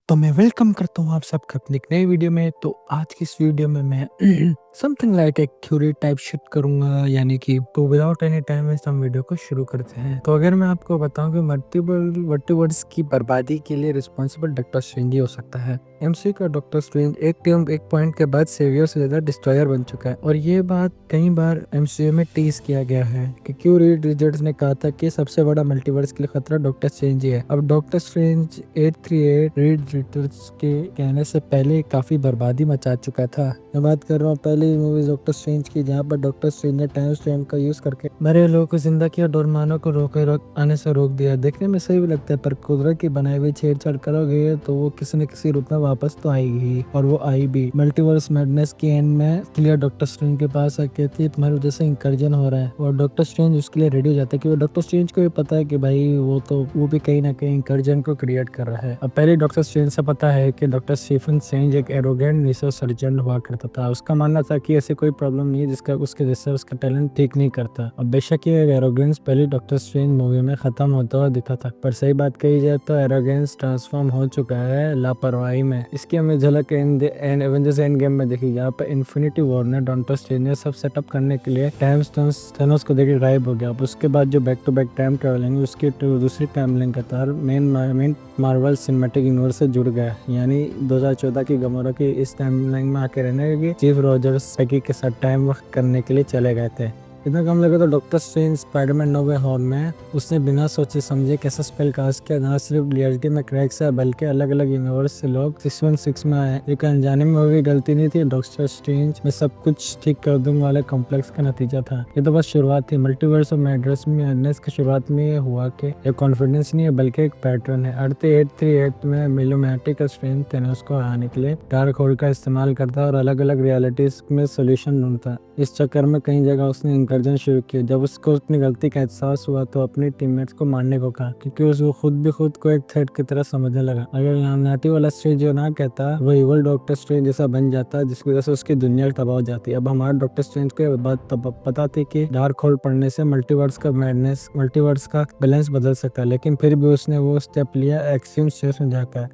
तो मैं वेलकम करता हूँ आप सबका अपनी एक नई वीडियो में। तो आज की इस वीडियो में मैं समथिंग लाइक एक क्यूरी टाइप शिट करूंगा, यानी कि तो विदाउट एनी टाइम वेस्ट हम वीडियो को शुरू करते हैं। तो अगर मैं आपको बताऊं कि मल्टीवर्स की बर्बादी के लिए रिस्पॉन्सिबल डॉक्टर स्ट्रेंज ही हो सकता है। एमसीयू का डॉक्टर स्ट्रेंज एक पॉइंट के बाद सेवियर से ज्यादा डिस्ट्रॉयर बन चुका है, और ये बात कई बार एमसीयू में टीज किया गया है कि क्यों रीड रिचर्ड्स ने कहा था कि सबसे बड़ा मल्टीवर्स के लिए खतरा डॉक्टर स्ट्रेंज ही है। अब डॉक्टर स्ट्रेंज 838 रीड रिचर्ड्स के कहने से पहले काफी बर्बादी मचा चुका था। मैं बात कर रहा हूँ पहली मूवी डॉक्टर स्ट्रेंज की, जहाँ पर डॉक्टर स्ट्रेंज ने टाइम स्ट्रेन का यूज करके मरे लोगों को जिंदा किया, डोरमानों को आने से रोक दिया। देखने में सही भी लगता है, पर कुदरत की बनाई हुई छेड़छाड़ करोगे तो वो किसी न किसी रूप में वापस तो आएगी, और वो आई भी। मल्टीवर्स मैडनेस के एंड में क्लियर डॉक्टर स्ट्रेंज के पास आके थी तुम्हारी वजह से इंकर्जन हो रहा है, और डॉक्टर स्ट्रेंज उसके लिए रेडी हो जाता है, क्योंकि डॉक्टर स्ट्रेंज को भी पता है कि भाई वो भी कहीं ना कहीं इंकर्जन को क्रिएट कर रहा है। अब पहले डॉक्टर स्ट्रेंज से पता है कि डॉक्टर स्टीफन स्ट्रेंज एक एरोगेंट रिसर्च सर्जन हुआ करता था। उसका मानना था कि ऐसी कोई प्रॉब्लम नहीं है जिसका उसके जैसे उसका टैलेंट ठीक नहीं करता। अब बेशक ये एरोगेंस पहले डॉक्टर स्ट्रेंज मूवी में खत्म होता हुआ दिखा था, पर सही बात कही जाए तो एरोगेंस ट्रांसफॉर्म हो चुका है लापरवाही में। इसकी हमें झलक एवेंजर्स एंड गेम में देखी, यहाँ पर इन्फिनिटी वॉर ने डॉक्टर स्ट्रेंज ने सब सेटअप करने के लिए टाइम स्टोन्स थेनोस को देकर गायब हो गया। अब उसके बाद जो back to back time travelling उसकी दूसरी टाइमलाइन का तार मेन मार्वल सिनेमैटिक यूनिवर्स से जुड़ गया, यानी 2014 की गमोरा की इस टाइमलाइन में आके रहने लगी। चीफ रॉजर्स पैकी के साथ टाइम वक्त करने के लिए चले गए थे। इतना कम लगे तो डॉक्टर स्ट्रेंज स्पाइडरमैन नो वे होम में उसने बिना सोचे समझे कैसा स्पेल कास्ट किया, ना सिर्फ रियलिटी में क्रैक्स है बल्कि अलग अलग यूनिवर्स से लोग 616 में आए। एक अनजाने में वो भी गलती नहीं थी, डॉक्टर स्ट्रेंज में सब कुछ ठीक कर दूंगा वाले कॉम्प्लेक्स का नतीजा था। ये तो बस शुरुआत थी। मल्टीवर्स और मैडनेस की शुरुआत में ये हुआ कि एक कॉन्फिडेंस नहीं है बल्कि एक पैटर्न है। अर्थ 838 में मिलोमैटिक का स्ट्रेंज थेनोस को हराने के लिए डार्क होल का इस्तेमाल करता और अलग अलग रियलिटीज में सोल्यूशन ढूंढता। इस चक्कर में कई जगह उसने इंकर्जन शुरू किया। जब उसको अपनी गलती का एहसास हुआ तो अपनी टीममेट्स को मारने को कहा, क्योंकि वो खुद को एक थ्रेट की तरह समझने लगा। अगर नाटी वाला स्ट्रेंज जो ना कहता, वो इवल डॉक्टर स्ट्रेंज जैसा बन जाता, जिसकी वजह से उसकी दुनिया तबाह हो जाती। अब हमारे डॉक्टर स्ट्रेंज को बात पता थी कि डार्क होल पढ़ने से मल्टीवर्स का बैलेंस बदल सकता है, लेकिन फिर भी उसने वो स्टेप लिया एक्सट्रीम स्टेज में जाकर,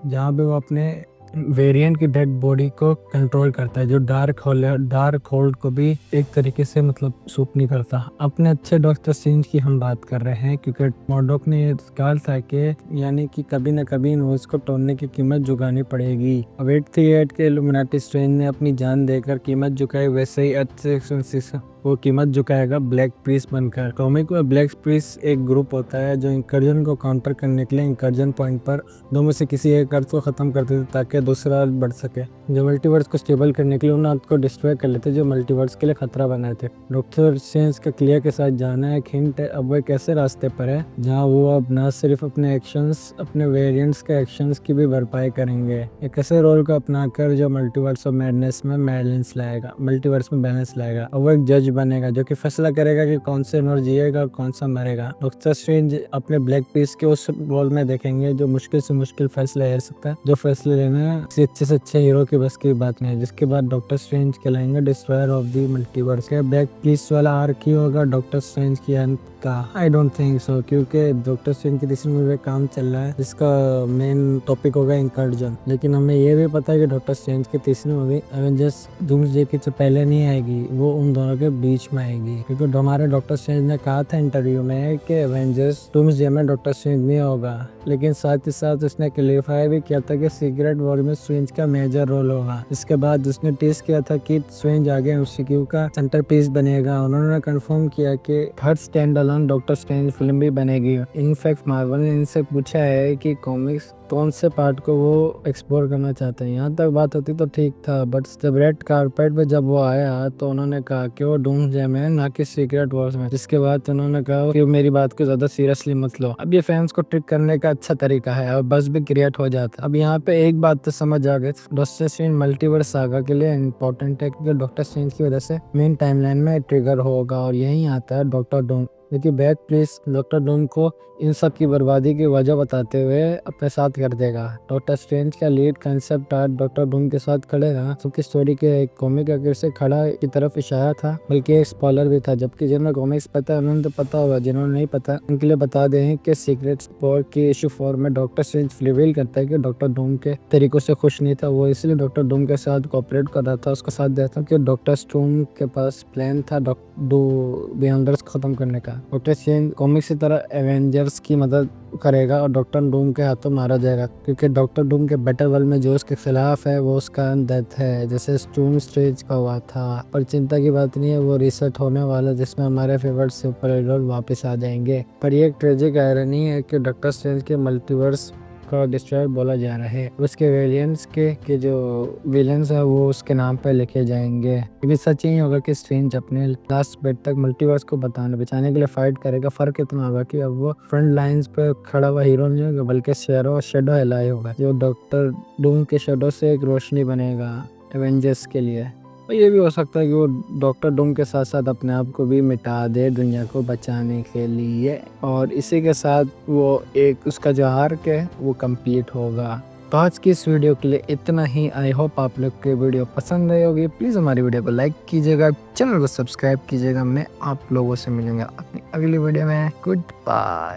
जहाँ पे वो अपने वेरिएंट की डेड बॉडी को कंट्रोल करता है, जो डार्क होल को भी एक तरीके से मतलब सूट नहीं करता। अपने अच्छे डॉक्टर स्ट्रेंज की हम बात कर रहे हैं, क्योंकि मर्डॉक ने कहा था कि यानी कि कभी न कभी न्यूज़ को तोड़ने की कीमत चुकानी पड़ेगी। अब 838 के इल्यूमिनाटी स्ट्रेंज ने अपनी जान देकर कीमत चुकाई, वैसे ही अच्छे वो कीमत झुकाएगा ब्लैक प्रीस बनकर। कॉमिक में ब्लैक प्रीस एक ग्रुप होता है जो इंकर्जन को काउंटर करने के लिए इंकर्जन पॉइंट पर दो में से किसी एक अर्थ को खत्म कर देते ताकि दूसरा अर्थ बढ़ सके। जो मल्टीवर्स को स्टेबल करने के लिए उन अर्थ को डिस्ट्रॉय कर लेते जो मल्टीवर्स के लिए खतरा बनाए थे। डॉक्टर स्ट्रेंज का क्लियर के साथ जाना एक हिंट है। अब वो एक ऐसे रास्ते पर है जहाँ वो अब न सिर्फ अपने वेरिएंट्स के एक्शंस की भी भरपाई करेंगे, एक ऐसे रोल को अपनाकर जो मल्टीवर्स ऑफ मैडनेस में मल्टीवर्स में बैलेंस लाएगा। और वो एक जज बनेगा जो कि फैसला करेगा कि कौन से नर जिएगा और कौन सा मरेगा। डॉक्टर स्ट्रेंज अपने ब्लैक पीस के उस रोल में देखेंगे जो मुश्किल से मुश्किल फैसले ले सकता है, जो फैसले लेना किसी अच्छे से अच्छे हीरो की बस की बात नहीं है। जिसके बाद डॉक्टर स्ट्रेंज कहलाएंगे डिस्ट्रॉयर ऑफ द मल्टीवर्स। क्या ब्लैक पीस वाला आर्क ही होगा डॉक्टर स्ट्रेंज की अंत का? आई डोंट थिंक सो, क्योंकि डॉक्टर स्ट्रेंज की तीसरी मूवी में काम चल रहा है जिसका मेन टॉपिक होगा इंकर्जन। लेकिन हमें ये भी पता है कि डॉक्टर स्ट्रेंज की तीसरी मूवी एवेंजर्स डूम्सडे की से पहले नहीं आएगी, वो उन दोनों के बीच में आएगी, क्योंकि हमारे डॉक्टर स्ट्रेंज ने कहा था इंटरव्यू में कि एवेंजर्स डूम्सडे में डॉक्टर स्ट्रेंज नहीं होगा। लेकिन साथ ही साथ उसने क्लियरफाई भी किया था कि सीक्रेट वॉर में स्ट्रेंज का मेजर रोल होगा। इसके बाद उसने टीज किया था कि स्ट्रेंज आगे एमसीयू का सेंटर पीस बनेगा। उन्होंने कंफर्म किया कि हर stand alone doctor strange film भी बनेगी। इनफैक्ट मार्वल ने इनसे पूछा है कि कॉमिक्स कौन से पार्ट को वो एक्सप्लोर करना चाहते हैं। यहाँ तक बात होती तो ठीक था, बट जब रेड कारपेट पे जब वो आया तो उन्होंने कहा कि वो डूम्सडे में ना कि सीक्रेट वॉर्स में। जिसके बाद उन्होंने कहा कि मेरी बात को ज्यादा सीरियसली मत लो। अब ये फैंस को ट्रिक करने का अच्छा तरीका है और बस भी क्रिएट हो जाता। अब यहाँ पे एक बात तो समझ आ गई, डॉक्टर स्ट्रेंज मल्टीवर्स सागा के लिए इम्पोर्टेंट है, क्योंकि डॉक्टर स्ट्रेंज की वजह से मेन टाइमलाइन में ट्रिगर होगा, और यही आता है डॉक्टर क्योंकि बैग प्लीज डॉक्टर डूम को इन सब की बर्बादी की वजह बताते हुए अपने साथ कर देगा। डॉक्टर स्ट्रेंज का lead concept art doctor Doom के साथ खड़े रहा, सबकी स्टोरी के एक कॉमिक अगर से खड़ा की तरफ इशारा था, बल्कि एक स्पॉइलर भी था। जबकि जिन्हें कॉमिक्स पता है उन्हें तो पता होगा, जिन्होंने नहीं पता उनके लिए बता दें कि सीक्रेट स्पोर्ट की इशू 4 में डॉक्टर स्ट्रेंज रिवील करता है कि डॉक्टर डूम के तरीकों से खुश नहीं था। वो इसलिए डॉक्टर डूम के साथ कोऑपरेट कर रहा था, उसका साथ देता कि डॉक्टर स्टूम के पास प्लान था दो बियॉन्डर्स खत्म करने का। डॉक्टर स्ट्रेंज कॉमिक्स की तरह एवेंजर्स की मदद करेगा और डॉक्टर डूम के हाथों मारा जाएगा, क्योंकि डॉक्टर डूम के बेटर वर्ल्ड में जो उसके खिलाफ है वो उसका डेथ है, जैसे स्टूम स्ट्रेंज का हुआ था। पर चिंता की बात नहीं है, वो रिसेट होने वाला जिसमें हमारे फेवरेट सुपर हीरो वापस आ जाएंगे। पर ये एक ट्रेजिक आयरनी है कि डॉक्टर स्ट्रेंज के मल्टीवर्स का डिस्ट्रॉयर बोला जा रहा है। उसके वेरिएंट्स के जो विलेंस है वो उसके नाम पे लिखे जाएंगे। लेकिन सच यही होगा कि स्ट्रेंज अपने लास्ट बेट तक मल्टीवर्स को बचाने के लिए फाइट करेगा। फर्क इतना होगा कि अब वो फ्रंट लाइंस पे खड़ा हुआ हीरो नहीं होगा, बल्कि शेडो एलाई होगा, जो डॉक्टर डूम के शेडो से एक रोशनी बनेगा एवेंजर्स के लिए। और ये भी हो सकता है कि वो डॉक्टर डूम के साथ साथ अपने आप को भी मिटा दे दुनिया को बचाने के लिए, और इसी के साथ वो एक उसका जो आर्क है वो कंप्लीट होगा। तो आज की इस वीडियो के लिए इतना ही। आई होप आप लोग की वीडियो पसंद आई होगी। प्लीज़ हमारी वीडियो को लाइक कीजिएगा, चैनल को सब्सक्राइब कीजिएगा। मैं आप लोगों से मिलूंगा अपनी अगली वीडियो में। Good bye.